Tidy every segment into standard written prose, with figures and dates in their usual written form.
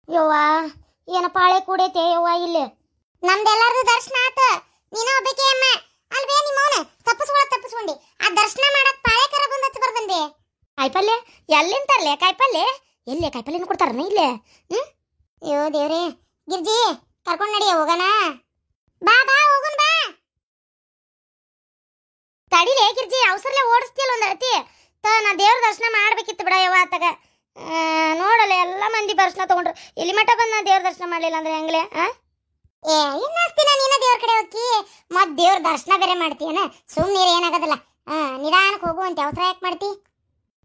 ಯವ್ವ ಏನ ಪಾಳೆ ಕೂಡೈತೆ ಯವ್ವ ಇಲ್ಲಿ ನಮ್ದೆಲ್ಲರದು ದರ್ಶನ ಆತ. ನೀನು ಒಬ್ಬಕ್ಕೆ ಅಮ್ಮ ಅಲ್ವೇ ನಿಮ್ಮವನ ತಪ್ಪಿಸ್ಕೊಂಡಿ ಆ ದರ್ಶನ ಮಾಡಕ್ ಪಾಳೆಕರ ಬಂದು ಹಚ್ಚ ಬರ್ಬಂದೆ. ಕಾಯಿಪಲ್ಯ ಎಲ್ಲಿಂತರ್ಲೆ ಕಾಯಿಪಲ್ಯ ಎಲ್ಲೇ ಕಾಯಿಪಲ್ಯನ ಕೊಡ್ತಾರನ ಇಲ್ಲೇ? ಅಯ್ಯೋ ದೇವ್ರೇ, ಗಿರ್ಜಿ ಕರ್ಕೊಂಡ್ ನಡಿಯ ಹೋಗೋಣ. ಬಾ ಹೋಗೋಣ ಬಾ. ತಡಿಲೇ ಗಿರ್ಜಿ ಅವಸರಲೆ ಓಡಿಸ್ತಿಯಲ್ಲ ಒಂದ್ ರತಿ ನಾ ದೇವ್ರ ದರ್ಶನ ಮಾಡ್ಬೇಕಿತ್ತು ಬಿಡ ಯವ್ವ ಆತಾಗ. ನೋಡಲ್ಲ ಎಲ್ಲ ಮಂದಿ ದರ್ಶನ ತಗೊಂಡ್ರು, ಇಲ್ಲಿ ಮಠ ಬಂದು ನಾ ದೇವ್ರ ದರ್ಶನ ಮಾಡ್ಲಿಲ್ಲ ಅಂದ್ರೆ ಹೆಂಗ್ಲೆ? ಇನ್ನಸ್ತಿನ ನೀನ ದೇವ್ರ ಕಡೆ ಹೋಗಿ ಮತ್ ದೇವ್ರ ದರ್ಶನ ಬೇರೆ ಮಾಡ್ತೀಯನ? ಸುಮ್ಮನೆ ಏನಾಗದಲ್ಲ. ನಿಧಾನಕ್ಕೆ ಹೋಗುವಂತೆ ಅವಸರ ಯಾಕೆ ಮಾಡ್ತಿ?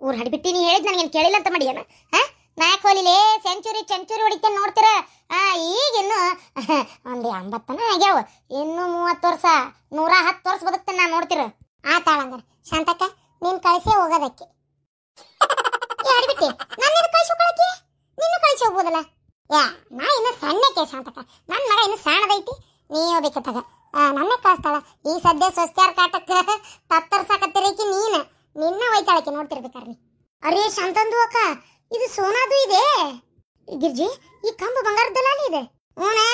ಊರ್ ಹಡಿಬಿಟ್ಟಿ ನೀ ಹೇಳಿದ್ ನನಗೇನು ಕೇಳಿಲ್ಲ ಅಂತ ಮಾಡಿಯನ? ನಾಯಕ್ ಹೋಲಿಲೆ ಸೆಂಚುರಿ ಹೊಡಿತೇನೆ ನೋಡ್ತೀರ. ಈಗಿನ್ನು ಒಂದು 80 ಆಗ್ಯಾವ. ಇನ್ನು 30 ವರ್ಷ 110 ವರ್ಷ ಬದುಕ್ತೇನೆ ನಾ ನೋಡ್ತೀರ. ಆತಾಳಂಗ ಶಾಂತಕ್ಕ ನೀನ್ ಕಳಿಸೇ ಹೋಗೋದಕ್ಕೆ ಯಾರಿಬಿಟ್ಟಿ ನನ್ನ ಕಳಿಸೋಕೊಳಕ್ಕೆ ನಿನ್ನ ಕಳಿಸಿ ಹೋಗ್ಬೋದಲ್ಲ. ನಾ ಇನ್ನು ಸಣ್ಣಕ್ಕೆ ಶಾಂತಕ್ಕ, ನನ್ನ ಮಗ ಇನ್ನು ಸಣ್ಣದೈತಿ. ನೀ ಹೋಗ್ಬೇಕತ್ತಾಗ ನನ್ನೇ ಕಳಿಸ್ತಾಳ. ಈ ಸದ್ಯ ಸ್ವಸ್ತ್ಯಾರ ಕಾಟಕ್ಕೆ ತತ್ತರ್ಸಾಕತ್ತಿರಕಿ ನಿನ್ನ ಒಯ್ತಾಳಕ್ಕೆ ನೋಡ್ತಿರ್ಬೇಕಾರೆ ನೀ. ಅರೇ ಶಾಂತಂದು ಅಕ್ಕ, ಇದು ಸೋನಾದು ಇದೆ. ಗಿರ್ಜಿ ಈ ಕಂಬ ಬಂಗಾರದಲ್ಲ ಇದೆ.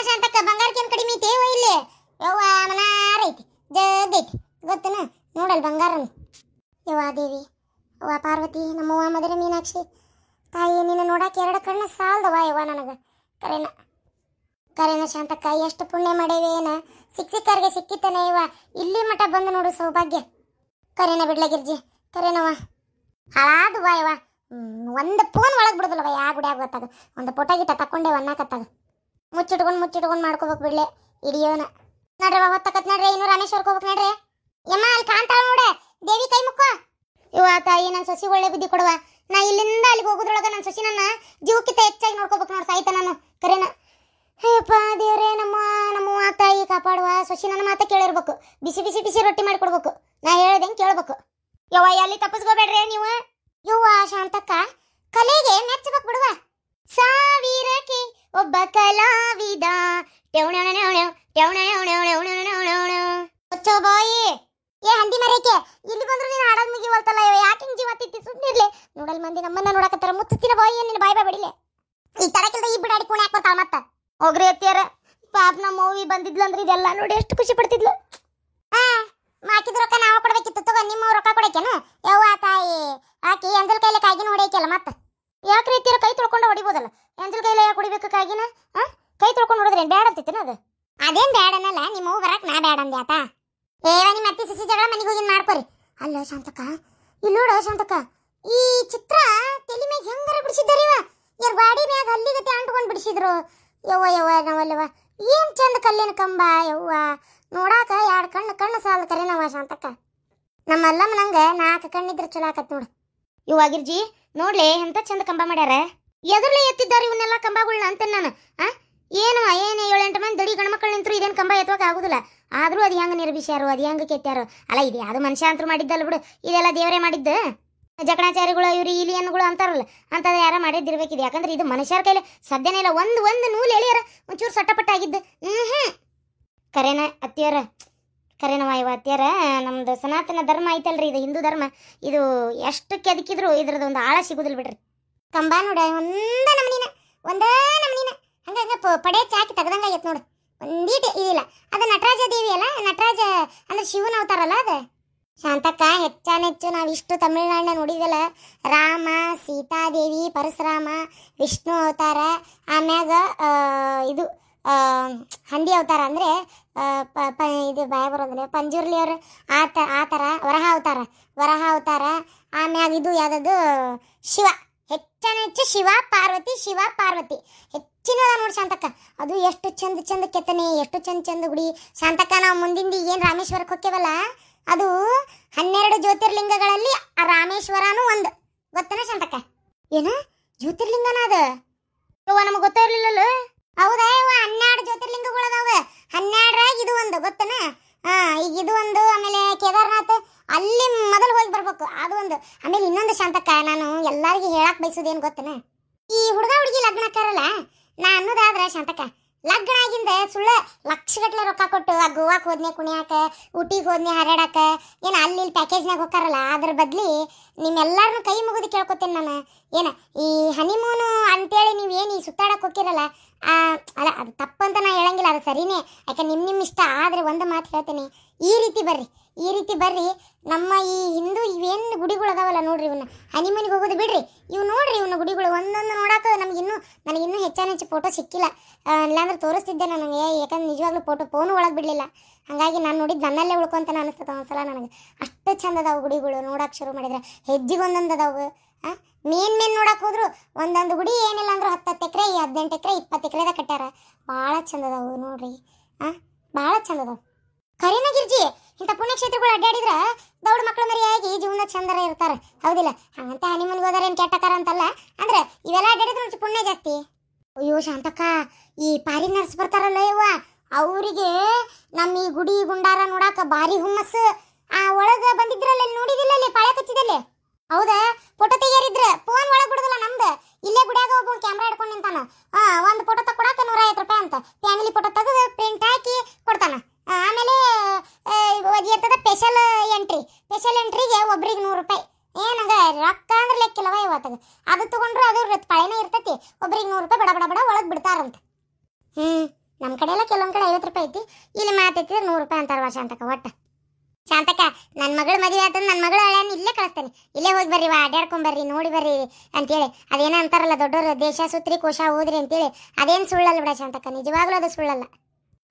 ಶಾಂತಕ್ಕ ಬಂಗಾರಕ್ಕೇನು ಕಡಿಮೆ ಐತೆ ಇಲ್ಲಿ? ಯವ್ವ ಮನಾರ ಐತಿ, ಜದ್ದೈತಿ ಗೊತ್ತನ. ನೋಡಲ್ ಬಂಗಾರನು. ಯವ್ವ ದೇವಿ, ಅವ್ವ ಪಾರ್ವತಿ, ನಮ್ಮವ್ವ ಮಧುರೆ ಮೀನಾಕ್ಷಿ ತಾಯಿ, ನಿನ್ನ ನೋಡಕ್ಕೆ 2 ಕಣ್ಣು ಸಾಲದವ ಯವ್ವ ನನಗೆ. ಕರೆನ ಶಾಂತಕ್ಕ, ಎಷ್ಟು ಪುಣ್ಯ ಮಾಡೇವಿ ಏನ. ಸಿಕ್ಕಾರಿಗೆ ಸಿಕ್ಕಿತಾನೆ ಇವ. ಇಲ್ಲಿ ಮಠ ಬಂದು ನೋಡು ಸೌಭಾಗ್ಯ. ಕರೆನ ಬಿಡ್ಲ ಗಿರ್ಜಿ, ಕರೆನವ ಹಾಳಾದುವ ಯವ್ವ. ಒಂದು ಫೋನ್ ಒಳಗೆ ಬಿಡುದಿಲ್ಲವ ಯಾ ಗುಡಿ ಆಗೋತ್ತಾಗ. ಒಂದು ಫೋಟೋ ಗಿಟ ತಕೊಂಡೆ ಅನ್ನಕತ್ತಾಗ ಮುಚ್ಚಿಟ್ಕೊಂಡು ಮಾಡ್ಕೋಬೇಕು ಬಿಡ್ಲೆ ಇಡಿಯೋನ. ನಡ್ರವ ಹೊತ್ತಕತ್ ನಡ್ರಿ, ಇನ್ನು ರಾಮೇಶ್ವರಕ್ಕೆ ಹೋಗ್ಬೇಕು ನಡ್ರಿ. ಯಮ್ಮ ಅಲ್ಲಿ ಕಾಣ್ತಾಳ ನೋಡ ದೇವಿ ಕೈ ಮುಕ್ಕ. ಇವ ತಾಯಿ, ನನ್ನ ಸೊಸಿ ಒಳ್ಳೆ ಬುದ್ಧಿ ಕೊಡುವ. ನಾ ಇಲ್ಲಿಂದ ಅಲ್ಲಿಗೆ ಹೋಗೋದ್ರೊಳಗ ನನ್ನ ಸೊಸಿ ನನ್ನ ಜೀವಕ್ಕಿಂತ ಹೆಚ್ಚಾಗಿ ನೋಡ್ಕೋಬೇಕು ನೋಡಿ. ಸಾಯ್ತ ನಾನು ಕರೆನ. ಅಯ್ಯಪ್ಪ ದೇವ್ರೇ, ನಮ್ಮ ತಾಯಿ ಕಾಪಾಡುವ. ಸೊಸಿ ನನ್ನ ಮಾತ ಕೇಳಿರ್ಬೇಕು. ಬಿಸಿ ರೊಟ್ಟಿ ಮಾಡಿಕೊಡ್ಬೇಕು. ನಾ ಹೇಳ್ದಂಗೆ ಕೇಳ್ಬೇಕು. ಯವ್ವ ಎಲ್ಲಿ ತಪ್ಪಿಸ್ಕೋಬೇಡ್ರಿ ನೀವು. ಯುವ ಶಾಂತಕ್ಕ, ಕಲೆಗೆ ಮೆಚ್ಚಬೇಕು ಬಿಡುವ. ಸಾವಿರಕ್ಕೆ ಒಬ್ಬ ಕಲಾವಿದ. ಬಾಯಿ ಏ ಹಂದಿ ಮರೇಕೆ, ಇಲ್ಲಿ ಬಂದ್ರು ನೀನು ಹಾಡೋದ್ ಮುಗಿವಲ್ತಲ್ಲ. ಯಾಕೆ ಹಿಂಗ್ ಜೀವ ತಿತ್ತಿ ಸುಮ್ಮನಿರ್ಲೆ. ನೋಡಲ್ ಮಂದಿ ನಮ್ಮನ್ನ ನೋಡಕತ್ತಾರ. ಮುಚ್ಚಿನ ಬಾಯಿ ನಿನ್ನ ಬಾಯಿ ಬಿಡಿಲೆ. ಈ ತಡಕಿಲ್ದ ಈ ಬಿಡಾಡಿ ಪುಣ್ಯ ಹಾಕ್ಕೊತಾಳ ಮತ್ತ. ಹೋಗ್ರಿ ಅತ್ತಿಯಾರ, ಪಾಪ ನಮ್ಮ ಮೂವಿ ಬಂದಿದ್ಲು ಅಂದ್ರೆ ಇದೆಲ್ಲ ನೋಡಿ ಎಷ್ಟು ಖುಷಿ ಪಡ್ತಿದ್ಲು. ಹಾಕಿದ ರೊಕ್ಕ ನಾವು ಕೊಡ್ಬೇಕಿತ್ತು. ತಗೋ ನಿಮ್ಮ ರೊಕ್ಕ ಕೊಡಕೇನ ಯವ್ವ ತಾಯಿ. ಆಕಿ ಎಂಜಲ್ ಕೈಲೆ ಕಾಯಿನ ಹೊಡೆಯಕಲ್ಲ ಮತ್ತ. ಯಾಕ್ರಿ ಅತ್ತಿಯಾರ, ಕೈ ತೊಳ್ಕೊಂಡು ಹೊಡಿಬೋದಲ್ಲ. ಎಂಜಲ್ ಕೈಲೆ ಯಾಕೆ ಹೊಡಿಬೇಕು ಕಾಗಿನ? ಕೈ ತೊಳ್ಕೊಂಡು ಹೊಡೆದ್ರೆ ಬ್ಯಾಡ ಅಂತಿತ್ತೇನ ಅದು? ಅದೇನ್ ಬ್ಯಾಡನಲ್ಲ, ನಿಮ್ಮ ಬರಕ್ ನಾ ಬ್ಯಾಡ ಅಂದೆ ಆತ. ನಿಮ್ಮ ಅತ್ತಿ ಸಿಸಿ ಜಗಳ ಮನೆಗೆ ಹೋಗಿ ಮಾಡ್ಕೊರಿ. ಅಲ್ಲ ಶಾಂತಕ್ಕ, ಇಲ್ಲಿ ನೋಡ ಶಾಂತಕ್ಕ, ಈ ಚಿತ್ರ ತಲೆ ಮ್ಯಾಗ ಹೆಂಗಾರ ಬಿಡಿಸಿದ್ದಾರ ಇವ. ಯಾರ ಗಾಡಿ ಮ್ಯಾಗ ಹಲ್ಲಿಗತ್ತೆ ಅಂಟ್ಕೊಂಡು ಬಿಡಿಸಿದ್ರು. ಯವ್ವ ನಾವಲ್ಲವ ಏನ್ ಚಂದ ಕಲ್ಲಿನ ಕಂಬ ಯವ್ವ. ನೋಡಾಕ 2 ಕಣ್ಣು ಸಾಲ ಕರೆನವ ಶಾಂತಕ್ಕ. ನಮ್ಮಲ್ಲಮ್ಮ ನಂಗೆ 4 ಕಣ್ಣಿದ್ರೆ ಚಲೋ ಆಕತ್ ನೋಡು. ಇವ ಗಿರ್ಜಿ ನೋಡ್ಲೆ ಎಂತ ಚಂದ ಕಂಬ ಮಾಡ್ಯಾರ. ಎದುರ್ಲೆ ಎತ್ತಿದ್ದಾರೆ ಇವನ್ನೆಲ್ಲ ಕಂಬಗಳನ್ನ ಅಂತೇನೆ ನಾನು. ಏನು 7-8 ಮಂದಿ ದಡಿ ಗಂಡ್ಮಕ್ಳು ನಿಂತರು ಇದೇನು ಕಂಬ ಎತ್ತೋಕೆ ಆಗುದಿಲ್ಲ. ಆದ್ರೂ ಅದು ಹೆಂಗ ನಿರ್ಬಿಸ್ಯಾರು, ಅದು ಹೆಂಗ ಕೆತ್ತಾರು ಅಲ್ಲ. ಇದು ಯಾವುದು ಮನುಷ್ಯ ಅಂತೂ ಮಾಡಿದ್ದಲ್ಲ ಬಿಡು, ಇದೆಲ್ಲ ದೇವರೇ ಮಾಡಿದ್ದು. ಜಕಣಾಚಾರಿಗಳು ಇವ್ರು ಇಲಿಯನ್ಗಳು ಅಂತಾರಲ್ಲ, ಅಂತದ ಯಾರ ಮಾಡಿದ್ದಿರ್ಬೇಕಿದೆ. ಯಾಕಂದ್ರೆ ಇದು ಮನುಷ್ಯರ ಕೈಲಿ ಸಾಧ್ಯನೇ ಇಲ್ಲ. ಒಂದು ನೂಲು ಎಳಿಯಾರ ಒಂಚೂರು ಸಟ್ಟಪಟ್ಟ ಆಗಿದ್ದು. ಕರೆನ ಅತ್ತಿಯರ, ಕರೆನವ ಇವ ಅತ್ತಿಯರ. ನಮ್ದು ಸನಾತನ ಧರ್ಮ ಐತಲ್ರಿ, ಇದು ಹಿಂದೂ ಧರ್ಮ. ಇದು ಎಷ್ಟು ಕೆದಕಿದ್ರು ಇದ್ರದ್ದು ಒಂದು ಆಳ ಸಿಗುದಿಲ್ಲ ಬಿಡ್ರಿ. ಕಂಬ ನೋಡ ಒಂದೇ ನಮ್ನಿನ ಹಂಗ ಪಡೆ ಚಾಕಿ ತೆಗ್ದಂಗ ಆಗೈತೆ ನೋಡು. ಒಂದೀಟ ಇದಿಲ್ಲ. ಅದು ನಟರಾಜ ದೇವಿ ಅಲ್ಲ, ನಟರಾಜ ಅಂದ್ರೆ ಶಿವನ ಅವತಾರಲ್ಲ ಅದು. ಶಾಂತಕ್ಕ, ಹೆಚ್ಚಾನೆಚ್ಚು ನಾವಿಷ್ಟು ತಮಿಳ್ನಾಡನ್ನ ನೋಡಿದಲ್ಲ. ರಾಮ, ಸೀತಾದೇವಿ, ಪರಶುರಾಮ, ವಿಷ್ಣು ಅವತಾರ, ಆಮ್ಯಾಗ ಇದು ಹಂದಿ ಅವತಾರ ಅಂದ್ರೆ ಇದು ಭಯ ಬರೋದ್ರೆ ಪಂಜುರ್ಲಿಯವರು ಆ ಥರ ವರಹ ಅವತಾರ. ಆಮ್ಯಾಗ ಇದು ಯಾವ್ದದು ಶಿವ. ಹೆಚ್ಚಾನೆಚ್ಚು ಶಿವ ಪಾರ್ವತಿ ಹೆಚ್ಚಿನ ನೋಡಿ ಶಾಂತಕ್ಕ. ಅದು ಎಷ್ಟು ಚಂದ ಕೆತ್ತನೆ, ಎಷ್ಟು ಚಂದ ಗುಡಿ ಶಾಂತಕ್ಕ. ನಾವು ಮುಂದಿಂದ ಏನು ರಾಮೇಶ್ವರಕ್ಕೆ ಹೋಗ್ತೇವಲ್ಲ, ಅದು 12 ಜ್ಯೋತಿರ್ಲಿಂಗಗಳಲ್ಲಿ ರಾಮೇಶ್ವರನೂ ಒಂದು. ಗೊತ್ತನ ಶಾಂತಕ್ಕ? ಏನ ಜ್ಯೋತಿರ್ಲಿಂಗನ ಅದು? ನಮಗೆ ಗೊತ್ತಾ ಇರ್ಲಿಲ್ಲ. ಹೌದಾ? 12 ಜ್ಯೋತಿರ್ಲಿಂಗಗಳು ಅದಾವ. 12ರಾಗ ಇದು ಒಂದು. ಗೊತ್ತನ? ಈಗ ಇದು ಒಂದು. ಆಮೇಲೆ ಕೇದಾರನಾಥ್ ಅಲ್ಲಿ ಮೊದಲು ಹೋಗಿ ಬರ್ಬೇಕು, ಅದು ಒಂದು. ಆಮೇಲೆ ಇನ್ನೊಂದು ಶಾಂತಕ್ಕ, ನಾನು ಎಲ್ಲರಿಗೂ ಹೇಳಕ್ ಬಯಸೋದೇನು ಗೊತ್ತನ? ಈ ಹುಡುಗ ಹುಡುಗಿ ಲಗ್ನಕ್ಕಾರಲ್ಲ, ನಾ ಅನ್ನೋದಾದ್ರೆ ಶಾಂತಕ್ಕ, ಲಗ್ನ ಆಗಿಂದ ಸುಳ್ಳ ಲಕ್ಷಗಟ್ಲೆ ರೊಕ್ಕ ಕೊಟ್ಟು ಆ ಗೋವಾಕ್ ಹೋದ್ನೆ ಕುಣಿಯಾಕ, ಊಟಿಗೆ ಹೋದ್ನೆ ಹಾರಾಡಾಕ, ಏನು ಅಲ್ಲಿ ಪ್ಯಾಕೇಜ್ನಾಗ ಹೋಗ್ತಾರಲ್ಲ, ಅದ್ರ ಬದ್ಲಿ ನಿಮ್ಮೆಲ್ಲಾರನ್ನು ಕೈ ಮುಗಿದು ಕೇಳ್ಕೊತೇನೆ ನಾನು. ಏನ ಈ ಹನಿಮೂನು ಅಂತೇಳಿ ನೀವೇನು ಈ ಸುತ್ತಾಡಕ್ಕೆ ಹೋಗಿರಲ್ಲ, ಅಲ್ಲ ಅದು ತಪ್ಪಂತ ನಾ ಹೇಳಂಗಿಲ್ಲ, ಅದು ಸರಿನೇ. ಯಾಕೆ ನಿಮ್ಮ ಇಷ್ಟ. ಆದರೆ ಒಂದು ಮಾತು ಹೇಳ್ತೇನೆ, ಈ ರೀತಿ ಬರ್ರಿ. ನಮ್ಮ ಈ ಹಿಂದೂ ಇವೇನು ಗುಡಿಗಳು ಅದಾವಲ್ಲ ನೋಡ್ರಿ, ಇವನ್ನ ಹನಿಮೂನಿಗೆ ಹೋಗೋದು ಬಿಡ್ರಿ, ಇವು ನೋಡ್ರಿ ಇವನ್ನ ಗುಡಿಗಳು ಒಂದೊಂದು ನೋಡಾಕ ನನಗಿನ್ನೂ ಹೆಚ್ಚು ಫೋಟೋ ಸಿಕ್ಕಿಲ್ಲ. ಇಲ್ಲಾಂದ್ರೆ ತೋರಿಸ್ತಿದ್ದೆ ನನಗೆ, ಯಾಕಂದ್ರೆ ನಿಜವಾಗ್ಲೂ ಫೋನು ಒಳಗೆ ಬಿಡಲಿಲ್ಲ. ಹಾಗಾಗಿ ನಾನು ನೋಡಿದ್ದು ನನ್ನಲ್ಲೇ ಉಳ್ಕೊಂತ ಅನಿಸ್ತದೆ ಒಂದ್ಸಲ ನನಗೆ. ಅಷ್ಟು ಚಂದ ಅದಾವು ಗುಡಿಗಳು, ನೋಡಕ್ಕೆ ಶುರು ಮಾಡಿದ್ರೆ ಹೆಜ್ಜೆಗೆ ಒಂದೊಂದು ಅದಾವು. ಮೇನ್ ನೋಡಕ್ಕೆ ಹೋದ್ರು ಒಂದೊಂದು ಗುಡಿ ಏನಿಲ್ಲ ಅಂದ್ರೆ 10 ಎಕರೆ 18 ಎಕರೆ 20 ಎಕರೆದಾಗ ಕಟ್ಟಾರ. ಭಾಳ ಚಂದ ಅದಾವು ನೋಡ್ರಿ, ಭಾಳ ಚಂದ ಅದಾವು. ಖರೀನ ಗಿರ್ಜಿ, ಇಂಥ ಪುಣ್ಯಕ್ಷೇತ್ರಗಳು ಅಡ್ಡಾಡಿದ್ರೆ ದೌಡ್ ಮಕ್ಕಳ ಮರಿಯಾಗಿ ಜೀವನ ಚಂದರ ಇರ್ತಾರೆ, ಹೌದಿಲ್ಲ? ಹಂಗಂತ ಹನಿಮೂನ್ಗೆ ಹೋದಾರ ಏನು ಕೆಟ್ಟಕಾರ ಅಂತಲ್ಲ, ಅಂದ್ರೆ ಇವೆಲ್ಲ ಅಡ್ಡಾಡಿದ್ರೆ ಪುಣ್ಯ ಜಾಸ್ತಿ. ಅಯ್ಯೋ ಶಾಂತಕ್ಕ, ಈ ಪಾರಿನರ್ಸ್ ಬರ್ತಾರಲ್ಲ ಇವ, ಅವರಿಗೆ ನಮ್ಮ ಈ ಗುಡಿ ಗುಂಡಾರ ನೋಡಾಕ ಭಾರಿ ಹುಮ್ಮಸ್ಸು. ಆ ಒಳಗೆ ಬಂದಿದ್ರಲ್ಲ, ನೋಡಿದಿಲ್ಲ ಅಲ್ಲಿ ಪಾಳೆ ಕಚ್ಚಿದಲ್ಲಿ? ಹೌದಾ? ಫೋಟೋ ತೆಗಿಯಾರಿದ್ರೆ ಫೋನ್ ಒಳಗೆ ಬಿಡುದಿಲ್ಲ ನಮ್ದು. ಇಲ್ಲೇ ಗುಡಿಯಾಗ ಒಬ್ಬ ಕ್ಯಾಮ್ರಾ ಹಿಡ್ಕೊಂಡು ನಿಂತಾನ. ಒಂದು ಫೋಟೋ ತಕೊಡಾಕ 150 ರೂಪಾಯಿ ಅಂತ. ಫ್ಯಾಮಿಲಿ ಫೋಟೋ ತೆಗೆದು ಪ್ರಿಂಟ್ ಹಾಕಿ ಕೊಡ್ತಾನ. ಆಮೇಲೆ ಇರ್ತದ ಸ್ಪೆಷಲ್ ಎಂಟ್ರಿಗೆ ಒಬ್ರಿಗೆ 100 ರೂಪಾಯಿ. ಏನಂಗ ರೊಕ್ಕ ಅಂದ್ರೆ ಲೆಕ್ಕಿಲ್ಲವ ಇವತ್ತಾಗ. ಅದು ತಗೊಂಡ್ರು ಅದು ಪಳೆನೇ ಇರ್ತೈತಿ. ಒಬ್ರಿಗೆ 100 ರೂಪಾಯಿ ಬಡ ಬಡ ಬಡ ಒಳಗೆ ಬಿಡ್ತಾರಂತ. ನಮ್ಮ ಕಡೆ ಎಲ್ಲ ಕೆಲವೊಂದು ಕಡೆ 50 ರೂಪಾಯಿ ಐತಿ, ಇಲ್ಲಿ ಮಾತೈತಿದ್ರೆ 100 ರೂಪಾಯಿ ಅಂತಾರ ಶಾಂತಕ್ಕ. ಒಟ್ಟು ಶಾಂತಕ್ಕ, ನನ್ನ ಮಗಳು ಮದುವೆ ಆತಂದ್ರೆ ನನ್ನ ಮಗಳ ಹಳೆಯನ್ನು ಇಲ್ಲೇ ಕಳಿಸ್ತೇನೆ. ಇಲ್ಲೇ ಹೋಗಿ ಬರ್ರಿ, ಅಡ್ಡಾಡ್ಕೊಂಬರ್ರಿ, ನೋಡಿ ಬರ್ರಿ ಅಂತೇಳಿ. ಅದೇನೋ ಅಂತಾರಲ್ಲ ದೊಡ್ಡವರು, ದೇಶ ಸುತ್ರಿ ಕೋಶ ಓದ್ರಿ ಅಂತೇಳಿ. ಅದೇನು ಸುಳ್ಳಲ್ಲ ಬಿಡ ಶಾಂತಕ್ಕ, ನಿಜವಾಗ್ಲೂ ಅದು ಸುಳ್ಳಲ್ಲ.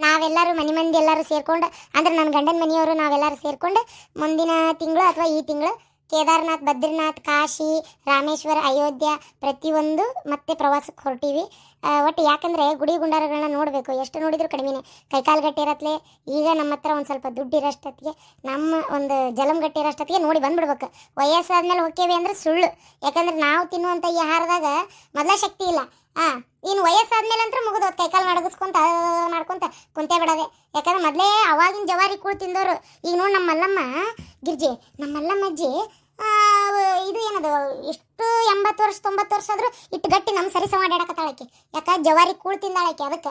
ನಾವೆಲ್ಲರೂ ಮಂದಿ ಎಲ್ಲರೂ ಸೇರ್ಕೊಂಡು, ಅಂದ್ರೆ ನನ್ನ ಗಂಡನ ಮನೆಯವರು ನಾವೆಲ್ಲರೂ ಸೇರ್ಕೊಂಡು ಮುಂದಿನ ತಿಂಗಳು ಅಥವಾ ಈ ತಿಂಗಳು ಕೇದಾರ್ನಾಥ್, ಬದ್ರಿನಾಥ್, ಕಾಶಿ, ರಾಮೇಶ್ವರ, ಅಯೋಧ್ಯ ಪ್ರತಿಯೊಂದು ಮತ್ತೆ ಪ್ರವಾಸಕ್ಕೆ ಹೊರಟೀವಿ. ಒಟ್ಟು ಯಾಕಂದರೆ ಗುಡಿ ಗುಂಡಾರಗಳನ್ನ ನೋಡಬೇಕು, ಎಷ್ಟು ನೋಡಿದ್ರು ಕಡಿಮೆನೆ. ಕೈಕಾಲು ಗಟ್ಟಿ ಇರತ್ಲೆ. ಈಗ ನಮ್ಮ ಹತ್ರ ಒಂದು ಸ್ವಲ್ಪ ದುಡ್ಡು ಇರೋಷ್ಟೊತ್ತಿಗೆ, ನಮ್ಮ ಒಂದು ಜಲಮ್ ಗಟ್ಟಿ ಇರೋಷ್ಟೊತ್ತಿಗೆ ನೋಡಿ ಬಂದ್ಬಿಡ್ಬೇಕು. ವಯಸ್ಸಾದ್ಮೇಲೆ ಹೋಕ್ಕೇವಿ ಅಂದ್ರೆ ಸುಳ್ಳು. ಯಾಕಂದ್ರೆ ನಾವು ತಿನ್ನುವಂಥ ಈ ಆಹಾರದಾಗ ಮೊದಲ ಶಕ್ತಿ ಇಲ್ಲ. ಇನ್ನು ವಯಸ್ಸಾದ್ಮೇಲೆ ಅಂತ ಮುಗಿದೋದು, ಕೈಕಾಲು ಮಾಡ್ಕೊಂತ ಕುಂತೆ ಬಿಡೋದೆ. ಯಾಕಂದ್ರೆ ಮೊದಲೇ ಅವಾಗಿನ ಜವಾರಿ ಕೂಳು ತಿಂದವರು. ಈಗ ನೋಡಿ ನಮ್ಮ ಮಲ್ಲಮ್ಮ ಗಿರ್ಜಿ, ನಮ್ಮ ಮಲ್ಲಮ್ಮ ಅಜ್ಜಿ ಇದು ಏನದು, ಎಷ್ಟು 80 ವರ್ಷ 90 ವರ್ಷ ಆದ್ರೂ ಇಟ್ಟು ಗಟ್ಟಿ ನಮ್ಮ ಸರಿ ಸಮ ಅಡ್ಡಾಡಕತ್ತಾಳಕ್ಕೆ. ಯಾಕೆ ಜವಾರಿ ಕೂಳು ತಿಂದಾಳಕ್ಕೆ. ಅದಕ್ಕೆ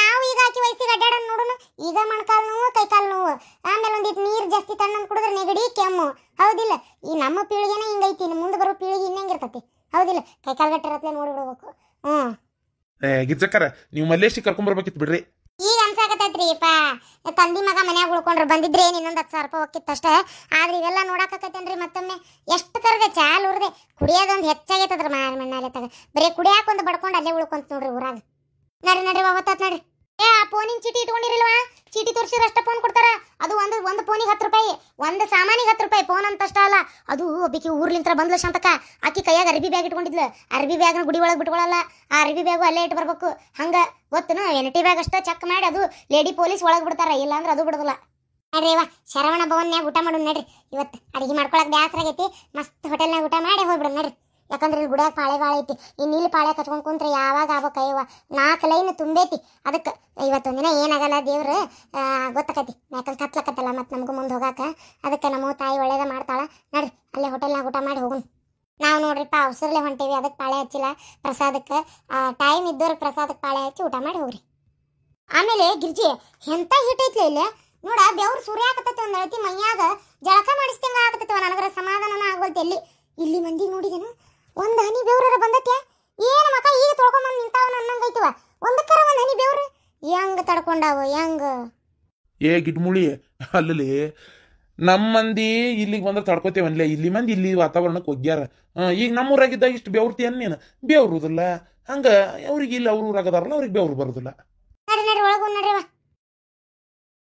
ನಾವು ಈಗ ಆಕಿ ವಯಸ್ಸಿಗೆ ಅಡ್ಡಾಡೋಣ ನೋಡೋಣ. ಈಗ ಮೊಣಕಾಲು ನೋವು, ಕೈಕಾಲು ನೋವು, ಆಮೇಲೆ ಒಂದಿಟ್ಟು ನೀರು ಜಾಸ್ತಿ ತಣ್ಣಂದು ಕುಡಿದ್ರೆ ನೆಗಡಿ ಕೆಮ್ಮು, ಹೌದಿಲ್ಲ? ಈ ನಮ್ಮ ಪೀಳಿಗೆನೇ ಹಿಂಗೈತಿ, ಮುಂದೆ ಬರೋ ಪೀಳಿಗೆ ಇನ್ನಂಗಿರ್ತೈತಿ, ಹೌದಿಲ್ಲ? ಕೈಕಾಲು ಗಟ್ಟಿರತ್ಲೆ ನೋಡಿಬಿಡ್ಬೇಕು. ಗಿರ್ಜಕ್ಕರ, ನೀವು ಮಲ್ಲೇಶಿ ಕರ್ಕೊಂಬರ್ಬೇಕಿತ್ತು ಬಿಡ್ರಿ. ಈಗ ಅನ್ಸಾಕತ್ತೈತ್ರಿ ತಂದಿ ಮಗ ಮನ್ಯಾಗ ಉಳ್ಕೊಂಡ್ರು ಬಂದಿದ್ರೆ ಇನ್ನೊಂದು 10,000 ರೂಪಾಯಿ ಹೋಗಿತ್ತು ಅಷ್ಟೇ. ಆದ್ರೆ ಇವೆಲ್ಲ ನೋಡಾಕತ್ತೇನ್ರಿ ಮತ್ತೊಮ್ಮೆ. ಎಷ್ಟು ಕರೆದೆ ಚಾಲ್ ಉರ್ದೆ, ಕುಡಿಯೋದೊಂದು ಹೆಚ್ಚಾಗೈತದ್ರ ಮಣ್ಣಾಲೆ ತಗ. ಬರೀ ಕುಡಿಯಾಕ ಒಂದು ಬಡ್ಕೊಂಡು ಅಲ್ಲೇ ಉಳ್ಕೊಂತ ನೋಡ್ರಿ ಊರಾಗ. ನಡ್ರಿ ಅವತ್ತಾತ್ ನಡ್ರಿ. ಆ ಫೋನಿನ ಚೀಟಿ ಇಟ್ಕೊಂಡಿರಿಲ್ವಾ? ಚೀಟಿ ತೋರಿಸಿದ್ರೆ ಅಷ್ಟ ಫೋನ್ ಕೊಡ್ತಾರ. ಅದು ಒಂದು ಫೋನಿಗೆ 10 ರೂಪಾಯಿ, ಒಂದು ಸಾಮಾನಿಗೆ 10 ರೂಪಾಯಿ. ಫೋನ್ ಅಂತ ಅಷ್ಟ ಅಲ್ಲ, ಅದು ಒಬ್ಬಕಿ ಊರ್ಲಿಂತ್ರ ಬಂದ್ಲ ಶಾಂತಕ್ಕ. ಆಕಿ ಕೈಯಾಗ ಅರ್ಬಿ ಬ್ಯಾಗ್ ಇಟ್ಕೊಂಡಿದ್ಲು. ಅರ್ಬಿ ಬ್ಯಾಗ್ನ ಗುಡಿ ಒಳಗೆ ಬಿಟ್ಕೊಳ್ಳಲ್ಲ, ಆ ಅರ್ಬಿ ಬ್ಯಾಗು ಅಲ್ಲೇ ಇಟ್ಟು ಬರ್ಬೇಕು. ಹಂಗ ಗೊತ್ತನ, ಎನ್ಟಿ ಬ್ಯಾಗ್ ಅಷ್ಟ ಚೆಕ್ ಮಾಡಿ ಅದು ಲೇಡಿ ಪೊಲೀಸ್ ಒಳಗೆ ಬಿಡ್ತಾರ, ಇಲ್ಲ ಅಂದ್ರೆ ಅದು ಬಿಡೋದಿಲ್ಲ. ನಡ್ರಿ ಇವ ಶರವಣ ಭವನ್ಯಾಗ ಊಟ ಮಾಡೋಣ ನಡ್ರಿ. ಇವತ್ತು ಅಡಿಗೆ ಮಾಡ್ಕೊಳಕ್ ಬ್ಯಾಸರ ಆಗೈತಿ, ಮಸ್ತ್ ಹೋಟೆಲ್ನಾಗ ಊಟ ಮಾಡಿ ಹೋಗ್ಬಿಡೋಣ ನಡ್ರಿ. ಯಾಕಂದ್ರೆ ಇಲ್ಲಿ ಗುಡಿಯಾಗ ಪಾಳೆ ಭಾಳ ಐತಿ. ಇನ್ನು ಇಲ್ಲಿ ಪಾಳೆ ಕಚ್ಕೊಂಡು ಕುಂತ್ರೆ ಯಾವಾಗ ಆಗ್ಬೇಕಯ್ಯವ, 4 ಲೈನ್ ತುಂಬೈತಿ. ಅದಕ್ಕೆ ಇವತ್ತೊಂದಿನ ಏನಾಗಲ್ಲ, ದೇವ್ರು ಗೊತ್ತಾಕೈತಿ. ಯಾಕಂದ್ರೆ ಕತ್ಲಕತ್ತಲ್ಲ ಮತ್ತೆ ನಮಗೂ ಮುಂದೆ ಹೋಗಾಕ. ಅದಕ್ಕೆ ನಮ್ಮ ತಾಯಿ ಒಳ್ಳೇದ ಮಾಡ್ತಾಳ. ನಡ್ರಿ ಅಲ್ಲೇ ಹೋಟೆಲ್ನಾಗ ಊಟ ಮಾಡಿ ಹೋಗೋಣ. ನಾವು ನೋಡ್ರಿಪ್ಪ ಅವಸರಲ್ಲೇ ಹೊಂಟೇವಿ, ಅದಕ್ಕೆ ಪಾಳೆ ಹಚ್ಚಿಲ್ಲ ಪ್ರಸಾದಕ್ಕೆ. ಟೈಮ್ ಇದ್ದವ್ರಿಗೆ ಪ್ರಸಾದಕ್ಕೆ ಪಾಳೆ ಹಚ್ಚಿ ಊಟ ಮಾಡಿ ಹೋಗ್ರಿ. ಆಮೇಲೆ ಗಿರ್ಜಿ, ಎಂತ ಹೀಟ್ ಐತ್ಲೆ ಇಲ್ಲಿ ನೋಡ, ಬೆವ್ರು ಸುರಿ ಹಾಕತೈತಿ. ಒಂದು ಅಳತಿ ಮೈಯಾಗ ಜಳಕ ಮಾಡಿಸ್ತಂಗ ಹಾಕತೈತವ. ನನಗರ ಸಮಾಧಾನ ಆಗೋಲ್ತಿ. ಇಲ್ಲಿ ಮಂದಿ ನೋಡಿದೇನು, ಒಂದು ಹನಿ ಬೆವ್ರ ಬಂದತ್ಯ. ಏನು ಮಕ ಈಗ ತೊಳ್ಕೊಂಬಂದು ನಿಂತಾವ ಅನ್ನಂಗೈತವ. ಒಂದಕ್ಕರ ಒಂದು ಹನಿ ಬೆವ್ರು ಹೆಂಗ ತಡ್ಕೊಂಡಾವ ಹೆಂಗ? ಗಿಡ್ಮುಳಿ ಅಲ್ಲಿ ನಮ್ಮ ಮಂದಿ ಇಲ್ಲಿಗೆ ಬಂದ್ರೆ ತಡ್ಕೋತೇವನ್ಲೇ. ಇಲ್ಲಿ ಮಂದಿ ಇಲ್ಲಿ ವಾತಾವರಣಕ್ಕೆ ಒಗ್ಗ್ಯಾರ. ಈಗ ನಮ್ಮೂರಾಗಿದ್ದಾಗ ಇಷ್ಟು ಬೆವ್ರತಿ ನೀನು ಬೆವ್ರುದಿಲ್ಲ. ಹಂಗ ಅವ್ರಿಗೆ ಇಲ್ಲಿ ಅವ್ರ ಊರಾಗದಾರಲ್ಲ, ಅವ್ರಿಗೆ ಬೆವ್ರು ಬರುದಿಲ್ಲ. ನಡ್ರಿ ಒಳಗೂ ನಡ್ರಿವ.